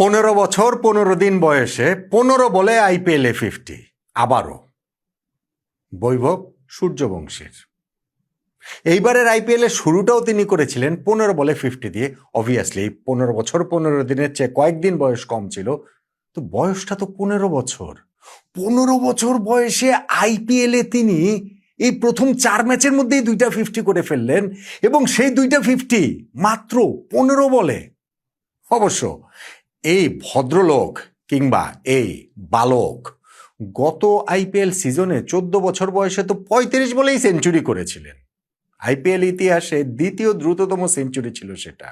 15 বছর 15 দিন বয়সে 15 বলে আইপিএলে 50। আবারও বৈভব সূর্যবংশীর এইবারের আইপিএল এর শুরুটাও তিনি করেছিলেন 15 বলে 50 দিয়ে। অবভিয়াসলি 15 বছর 15 দিনের চেয়ে কয়েকদিন বয়স কম ছিল, তো বয়সটা তো 15 বছর। 15 বছর বয়সে আইপিএলে তিনি এই প্রথম 4 ম্যাচের মধ্যেই 2টা 50 করে ফেললেন, এবং সেই 2টা 50 মাত্র 15 বলে। অবশ্য এই ভদ্রলোক কিংবা এই বালক গত আইপিএল সিজনে 14 বছর বয়সে তো 35 বলেই সেঞ্চুরি করেছিলেন। আইপিএল ইতিহাসে দ্বিতীয় দ্রুততম সেঞ্চুরি ছিল সেটা।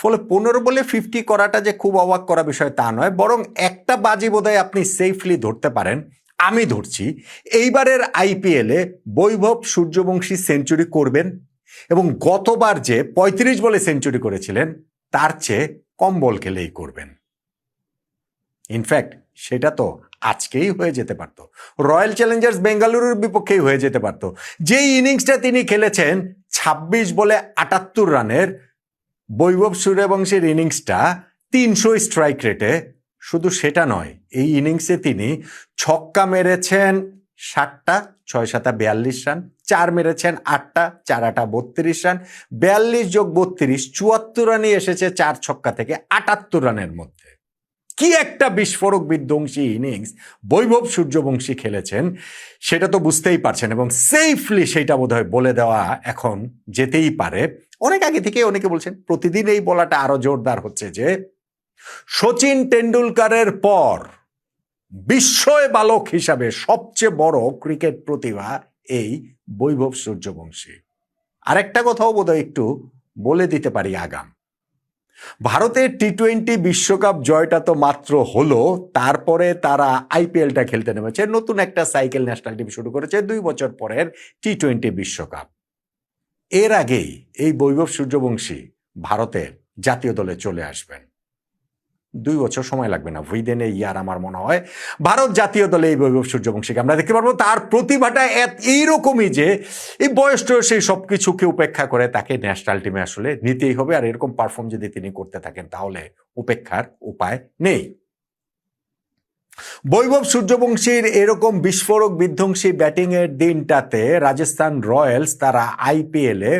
ফলে 15 বলে 50 করাটা যে খুব অবাক করা বিষয় তা নয়, বরং একটা বাজি বোধহয় আপনি সেফলি ধরতে পারেন। আমি ধরছি এইবারের আইপিএলে বৈভব সূর্যবংশী সেঞ্চুরি করবেন, এবং গতবার যে 35 বলে সেঞ্চুরি করেছিলেন তার চেয়ে কম বল খেলেই করবেন। ইনফ্যাক্ট সেটা তো আজকেই হয়ে যেতে পারত, রয়্যাল চ্যালেঞ্জার্স বেঙ্গালুরুর বিপক্ষেই হয়ে যেতে পারত। যেই ইনিংসটা তিনি খেলেছেন 26 বলে 78 রানের, বৈভব সূর্যবংশীর ইনিংসটা 300 স্ট্রাইক রেটে। শুধু সেটা নয়, এই ইনিংসে তিনি ছক্কা মেরেছেন 60টা, 6-7 42 রান, 4 মেরেছেন 8টা, 4-8 32 রান, 42 যোগ 32 74 রানই এসেছে 4 ছক্কা থেকে 78 রানের মধ্যে। কি একটা বিস্ফোরক বিধ্বংসী ইনিংস বৈভব সূর্যবংশী খেলেছেন সেটা তো বুঝতেই পারছেন, এবং সেফলি সেইটা বোধহয় বলে দেওয়া এখন যেতেই পারে। অনেক আগে থেকে অনেকে বলছেন, প্রতিদিন এই বলাটা আরো জোরদার হচ্ছে যে শচীন টেন্ডুলকারের পর বিস্ময় বালক হিসাবে সবচেয়ে বড় ক্রিকেট প্রতিভা এই বৈভব সূর্যবংশী। আরেকটা কথাও বোধহয় একটু বলে দিতে পারি আগাম। ভারতের টি-20 বিশ্বকাপ জয়টা তো মাত্র হলো, তারপরে তারা আইপিএলটা খেলতে নেমেছে, নতুন একটা সাইকেল ন্যাশনাল টিম শুরু করেছে 2 বছর পরের টি-20 বিশ্বকাপ। এর আগেই এই বৈভব সূর্যবংশী ভারতের জাতীয় দলে চলে আসবেন। 2 বছর সময় লাগবে না, উইদিন এ ইয়ার আমার মনে হয় ভারত জাতীয় দলে এই বৈভব সূর্যবংশীকে আমরা দেখতে পারবো। তার প্রতিভাটা এইরকমই যে এই বয়সটা সেই সবকিছুকে উপেক্ষা করে তাকে ন্যাশনাল টিমে আসলে নিতেই হবে, আর এরকম পারফর্ম যদি তিনি করতে থাকেন তাহলে উপেক্ষার উপায় নেই। বৈভব সূর্যবংশীর এরকম বিস্ফোরক বিধ্বংসী ব্যাটিং এর দিনটাতে রাজস্থান রয়্যালস তারা আইপিএলে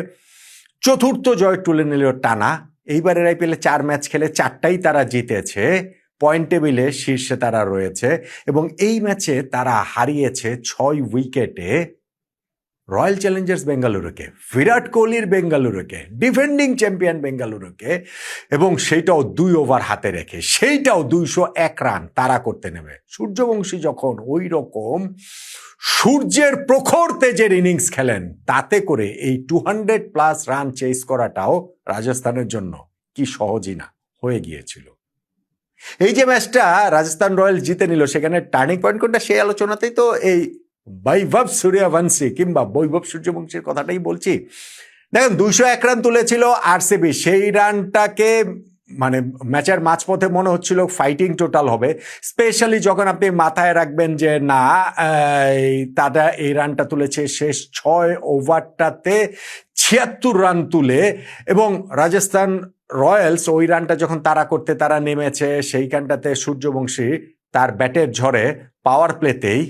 4র্থ জয় তুলে নিল টানা। এইবারের আইপিএলে 4 ম্যাচ খেলে 4টাই তারা জিতেছে, পয়েন্ট টেবিলে শীর্ষে তারা রয়েছে, এবং এই ম্যাচে তারা হারিয়েছে 6 উইকেটে রয়্যাল চ্যালেঞ্জার্স বেঙ্গালুরুকে, বিরাট কোহলির বেঙ্গালুরুকে, ডিফেন্ডিং চ্যাম্পিয়ন বেঙ্গালুরুকে, এবং সেইটাও 2 ওভার হাতে রেখে, সেইটাও 201 রান তারা করতে নেবে। সূর্যবংশী যখন ওই রকম সূর্যের প্রখর তেজের ইনিংস খেলেন, তাতে করে এই 200+ রান চেস করাটাও রাজস্থানের জন্য কি সহজই না হয়ে গিয়েছিল। এই যে ম্যাচটা রাজস্থান রয়্যালস জিতে নিল, সেখানে টার্নিং পয়েন্ট কোনটা সেই আলোচনাতেই তো এই বৈভব সূর্যবংশী কিংবা বৈভব সূর্যবংশীর কথাটাই বলছি। দেখেন 201 রান তুলেছিল আরসিবি, সেই রানটাকে মানে ম্যাচের মাঝপথে মনে হচ্ছিল ফাইটিং টোটাল হবে, স্পেশালি যখন আপনি মাথায় রাখবেন যে না তারা এই রানটা তুলেছে শেষ 6 ওভারটাতে 76 রান তুলে, এবং রাজস্থান রয়্যালস ওই রানটা যখন তারা করতে তারা নেমেছে সেইখানটাতে সূর্যবংশী তার ব্যাটের ঝড়ে পাওয়ার প্লেতেই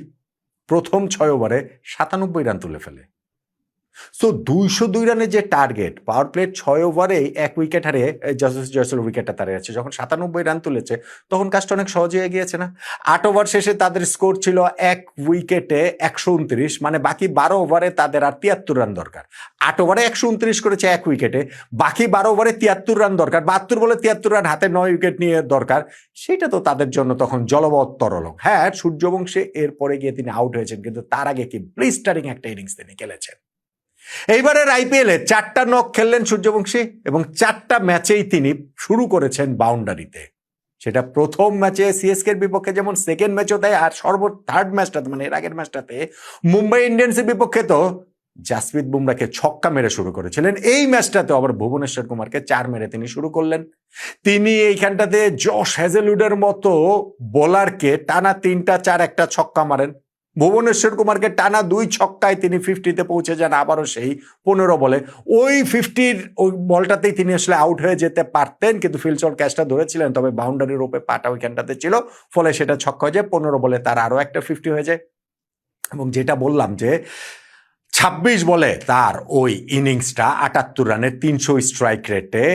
প্রথম 6 ওভারে 97 রান তুলে ফেলে। সো 202 রানের যে টার্গেট, পাওয়ার প্লেট 6 ওভারে 1 উইকেট হারিয়ে জয়সল উইকেটটা তারা আছে, যখন 97 রান তুলেছে তখন কাজটা অনেক সহজে হয়ে গিয়েছে না। 8 ওভার শেষে তাদের স্কোর ছিল 1 উইকেটে 129, মানে বাকি 12 ওভারে তাদের আর 73 রান দরকার। 8 ওভারে 129 করেছে 1 উইকেটে, বাকি 12 ওভারে 73 রান দরকার, 72 বলে 73 রান, হাতে 9 উইকেট নিয়ে দরকার। সেটা তো তাদের জন্য তখন জলবৎ তরল। হ্যাঁ, সূর্যবংশী এরপরে গিয়ে তিনি আউট হয়েছেন, কিন্তু তার আগে কি ব্লিস্টারিং একটা ইনিংস তিনি খেলেছেন। এইবারের আইপিএলে 4টা নক খেললেন সূর্যবংশী, এবং 4টা ম্যাচেই তিনি শুরু করেছেন বাউন্ডারিতে। সেটা প্রথম ম্যাচে সিএসকের বিপক্ষে যেমন, সেকেন্ড ম্যাচও তাই, আর থার্ড ম্যাচটাতে মানে এর আগের ম্যাচটাতে মুম্বাই ইন্ডিয়ান্সের বিপক্ষে তো জাসপ্রীত বুমরাকে ছক্কা মেরে শুরু করেছিলেন। এই ম্যাচটাতে আবার ভুবনেশ্বর কুমারকে 4 মেরে তিনি শুরু করলেন। তিনি এইখানটাতে জশ হ্যাজেলউডের মতো বোলারকে টানা 3টা 4 একটা ছক্কা মারেন, ভুবনেশ্বর কুমারকে টানা 2 ছক্কায় তিনি 50-তে পৌঁছে যান, আবারও সেই 15 বলে। ওই 50-র ওই বলটাতেই তিনি আসলে আউট হয়ে যেতে পারতেন, কিন্তু ফিল্ডসল ক্যাচটা ধরেছিলেন, তবে বাউন্ডারির উপরে পাটা ওইখানটাতে ছিল, ফলে সেটা ছক্কা হয়ে যায়। 15 বলে তার আরও একটা 50 হয়ে যায়। এবং যেটা বললাম যে 26 বলে তার ওই ইনিংসটা 78 রানের 300 স্ট্রাইক রেটে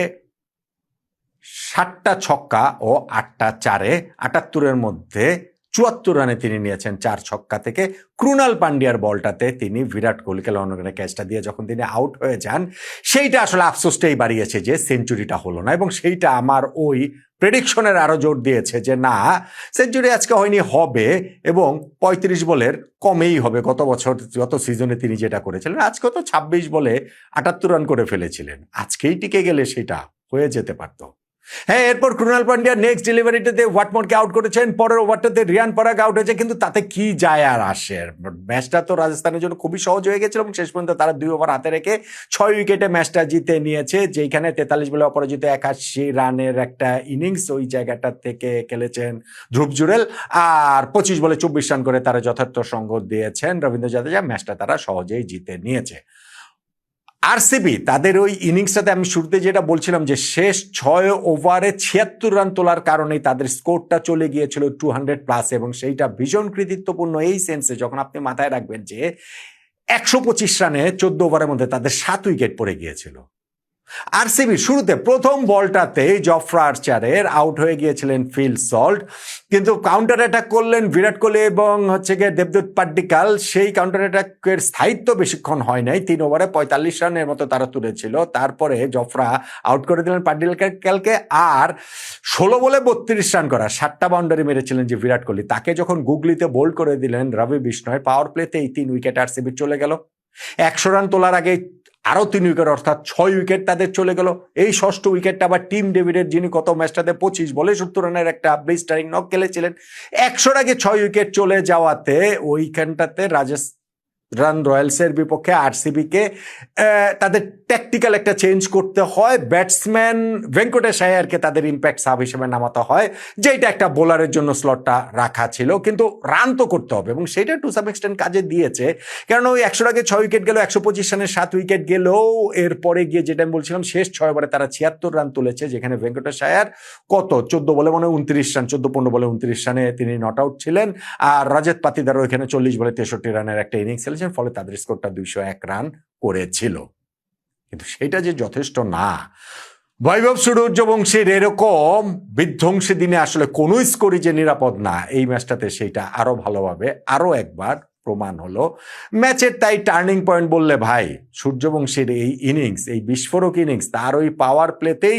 7টা ছক্কা ও 8টা চারে 78-এর মধ্যে 74 রানে তিনি নিয়েছেন 4 ছক্কা থেকে। ক্রুনাল পান্ডিয়ার বলটাতে তিনি বিরাট কোহলিকে লন রানের ক্যাচটা দিয়ে যখন তিনি আউট হয়ে যান, সেইটা আসলে আফসোসটাই বাড়িয়েছে যে সেঞ্চুরিটা হলো না, এবং সেইটা আমার ওই প্রেডিকশনের আরো জোর দিয়েছে যে না, সেঞ্চুরি আজকে হয়নি, হবে, এবং 35 বলের কমেই হবে। গত সিজনে তিনি যেটা করেছিলেন, আজকে তো 26 বলে 78 রান করে ফেলেছিলেন, আজকেই টিকে গেলে সেটা হয়ে যেতে পারতো। হ্যাঁ, এরপর ক্রুনাল পান্ডিয়া নেক্সট ডেলিভারিটাতে ওয়াটমোরকে আউট করেছেন, পরের ওভারটাতে রিয়ান পরাগ আউট হয়েছে, কিন্তু তাতে কি যায় আর আসে? ম্যাচটা তো রাজস্থানের জন্য খুবই সহজ হয়ে গেছিল, এবং শেষ পর্যন্ত তারা 2 ওভার হাতে রেখে 6 উইকেটে ম্যাচটা জিতে নিয়েছে, যেখানে 43 বলে অপরাজিত 81 রানের একটা ইনিংস ওই জায়গাটা থেকে খেলেছেন ধ্রুব জুরেল, আর 25 বলে 24 রান করে তারা যথার্থ সঙ্গ দিয়েছেন রবীন্দ্র জাদেজা। ম্যাচটা তারা সহজেই জিতে নিয়েছে। আরসিবি তাদের ওই ইনিংসটাতে আমি শুরুতে যেটা বলছিলাম যে শেষ 6 ওভারে 76 রান তোলার কারণেই তাদের স্কোরটা চলে গিয়েছিল 200+, এবং সেইটা ভীষণ কৃতিত্বপূর্ণ এই সেন্সে যখন আপনি মাথায় রাখবেন যে 125 রানে 14 ওভারের মধ্যে তাদের 7 উইকেট পড়ে গিয়েছিল। আরসিবি শুরুতে প্রথম বলটাতে জফরা আর্চারের আউট হয়ে গিয়েছিলেন ফিল সল্ট, কিন্তু কাউন্টার অ্যাটাক করলেন বিরাট কোহলি এবং দেবদূত পাড্ডিকাল। সেই কাউন্টার অ্যাটাকের স্থায়িত্ব বেশিক্ষণ হয় নাই, 3 ওভারে 45 রানের মতো তারা তুলেছিল। তারপরে জফরা আউট করে দিলেন পাড্ডিকালকে, আর 16 বলে 32 রান করা 7টা বাউন্ডারি মেরেছিলেন যে বিরাট কোহলি, তাকে যখন গুগলিতে বোল্ড করে দিলেন রবি বিষ্ণয়, পাওয়ার প্লেতে এই 3 উইকেট আরসিবি চলে গেল। 100 রান তোলার আগে আরো 3 উইকেট, অর্থাৎ 6 উইকেট তাদের চলে গেল। এই 6ষ্ঠ উইকেটটা আবার টিম ডেভিডের, যিনি কত ম্যাচটাতে 25 বলে 70 রানের একটা ব্লিস্টারিং নক খেলেছিলেন। 100 আগে 6 উইকেট চলে যাওয়াতে ওইখানটাতে রাজস্থান রয়্যালসের বিপক্ষে আরসিবিকে তাদের ট্যাকটিক্যাল একটা চেঞ্জ করতে হয়। ব্যাটসম্যান ভেঙ্কটেশ আয়ারকে তাদের ইম্প্যাক্ট সাব হিসেবে নামাতে হয়, যেটা একটা বোলারের জন্য স্লটটা রাখা ছিল, কিন্তু রান তো করতে হবে, এবং সেটা টু সাম এক্সটেন্ট কাজে দিয়েছে। কারণ ওই 100 আগে 6 উইকেট গেল, 125 রানের 7 উইকেট গেল। এরপরে গিয়ে যেটা আমি বলছিলাম, শেষ 6 ওভারে তারা 76 রান তুলেছে, যেখানে ভেঙ্কটেশ আয়ার কত 14 বলে 29 রান, 14-15 বলে 29 রানে তিনি নট আউট ছিলেন, আর রজত পাতিদার ওইখানে 40 বলে 63 রানের একটা ইনিংস খেলেছেন, ফলে তাদের স্কোরটা 201 রান করেছিল। কিন্তু সেটা যে যথেষ্ট না। বৈভব সূর্যবংশীর এরকম বিধ্বংসী দিনে আসলে কোনো স্কোরই যে নিরাপদ না, এই ম্যাচটাতে সেইটা আরো ভালোভাবে আরো একবার প্রমাণ হলো। ম্যাচের তাই টার্নিং পয়েন্ট বললে ভাই সূর্যবংশীর এই ইনিংস, এই বিস্ফোরক ইনিংস, তার ওই পাওয়ার প্লেতেই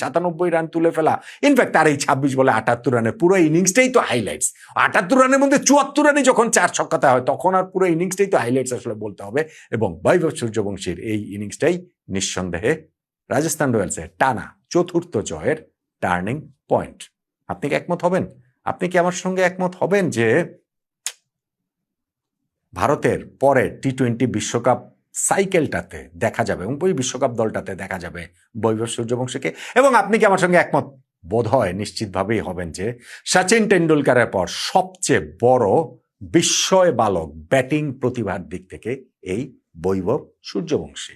97 রান তুলে ফেলা, ইনফ্যাক্ট তার এই 26 বলে 78 রানের পুরো ইনিংসটাই তো হাইলাইটস। 78 রানের মধ্যে 74 রানে যখন 4 ছক্কাতে হয়, তখন আর পুরো ইনিংসটাই তো হাইলাইটস আসলে বলতে হবে। এবং বৈভব সূর্যবংশীর এই ইনিংসটাই নিঃসন্দেহে রাজস্থান রয়্যালসের টানা 4র্থ জয়ের টার্নিং পয়েন্ট। আপনি কি একমত হবেন? আপনি কি আমার সঙ্গে একমত হবেন যে ভারতের পরে টি-20 বিশ্বকাপ সাইকেলটাতে দেখা যাবে, এবং ওই বিশ্বকাপ দলটাতে দেখা যাবে বৈভব সূর্যবংশীকে? এবং আপনি কি আমার সঙ্গে একমত বোধ হয় নিশ্চিতভাবেই হবেন যে সচিন টেন্ডুলকারের পর সবচেয়ে বড় বিস্ময় বালক ব্যাটিং প্রতিভার দিক থেকে এই বৈভব সূর্যবংশী।